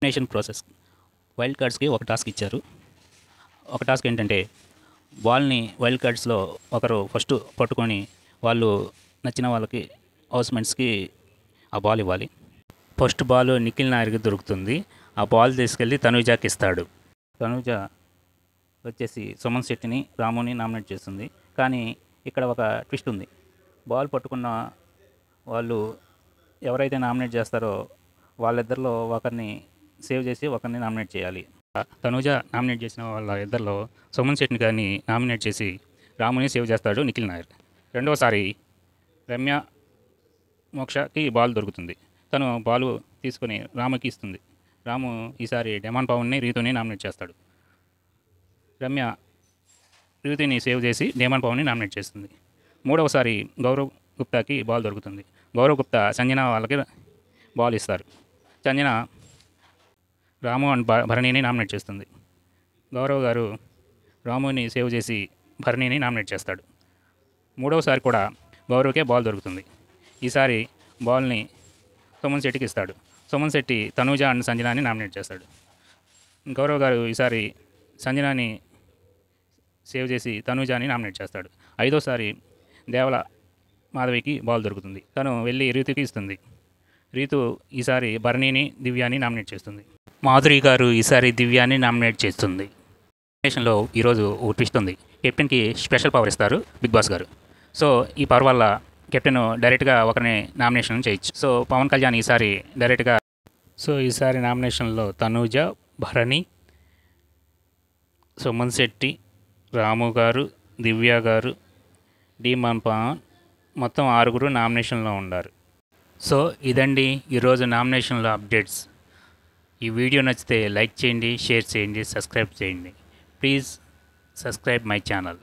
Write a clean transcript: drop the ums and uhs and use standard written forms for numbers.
Elimination process. Wild కార్డ్స్కి ఒక task ఇచ్చారు. ఒక టాస్క్ ఏంటంటే బాల్ని వైల్డ్ కార్డ్స్లో ఒకరు ఫస్ట్ పట్టుకొని వాళ్ళు నచ్చిన వాళ్ళకి హౌస్మెంట్స్కి ఆ బాల్ ఇవ్వాలి. ఫస్ట్ బాల్ నిఖిల్ నాయర్కి దొరుకుతుంది. ఆ బాల్ తీసుకెళ్ళి తనూజాకి ఇస్తాడు. తనూజ వచ్చేసి సుమన్ శెట్టిని, రాముని నామినేట్ చేస్తుంది. కానీ ఇక్కడ ఒక ట్విస్ట్ ఉంది. బాల్ పట్టుకున్న వాళ్ళు ఎవరైతే నామినేట్ చేస్తారో వాళ్ళిద్దరిలో ఒకరిని సేవ్ చేసి ఒకరిని నామినేట్ చేయాలి. తనూజ నామినేట్ చేసిన వాళ్ళ ఇద్దరిలో సుమన్ శెట్టిని కానీ నామినేట్ చేసి రాముని సేవ్ చేస్తాడు నిఖిల్ నాయర్. రెండోసారి రమ్య మోక్షకి బాల్ దొరుకుతుంది. తను బాల్ తీసుకొని రాముకి ఇస్తుంది. రాము ఈసారి డెమాన్ పవన్ని, రీతుని నామినేట్ చేస్తాడు. రమ్య రీతుని సేవ్ చేసి డెమాన్ పవన్ని నామినేట్ చేస్తుంది. మూడవసారి గౌరవ్ గుప్తాకి బాల్ దొరుకుతుంది. గౌరవ్ గుప్తా సంజన వాళ్ళకి బాల్ ఇస్తారు. సంజన రాము అండ్ భరణిని నామినేట్ చేస్తుంది. గౌరవ్ గారు రాముని సేవ్ చేసి భరణిని నామినేట్ చేస్తాడు. మూడవసారి కూడా గౌరవ్కే బాల్ దొరుకుతుంది. ఈసారి బాల్ని సుమన్ శెట్టికి ఇస్తాడు. సుమన్ శెట్టి తనూజ అండ్ సంజనాని నామినేట్ చేస్తాడు. గౌరవ్ గారు ఈసారి సంజనాని సేవ్ చేసి తనూజాని నామినేట్ చేస్తాడు. ఐదోసారి దేవల మాధవికి బాల్ దొరుకుతుంది. తను వెళ్ళి రీతుకి ఇస్తుంది. రీతు ఈసారి భరణిని, దివ్యాని నామినేట్ చేస్తుంది. మాధురి గారు ఈసారి దివ్యాని నామినేట్ చేస్తుంది. నామినేషన్లో ఈరోజు ఓ ట్విస్ట్ ఉంది. కెప్టెన్కి స్పెషల్ పవర్ ఇస్తారు బిగ్ బాస్ గారు. సో ఈ పవర్ వల్ల కెప్టెన్ డైరెక్ట్గా ఒకరిని నామినేషన్ చేయొచ్చు. సో పవన్ కళ్యాణ్ ఈసారి డైరెక్ట్గా ఈసారి నామినేషన్లో తనూజ, భరణి, సుమన్ శెట్టి, రాము గారు, దివ్య గారు, డీమాన్ పవన్ మొత్తం 6 నామినేషన్లో ఉన్నారు. సో ఇదండి ఈరోజు నామినేషన్లో అప్డేట్స్. ఈ వీడియో నచ్చితే లైక్ చేయండి, షేర్ చేయండి, సబ్స్క్రైబ్ చేయండి. Please subscribe my channel.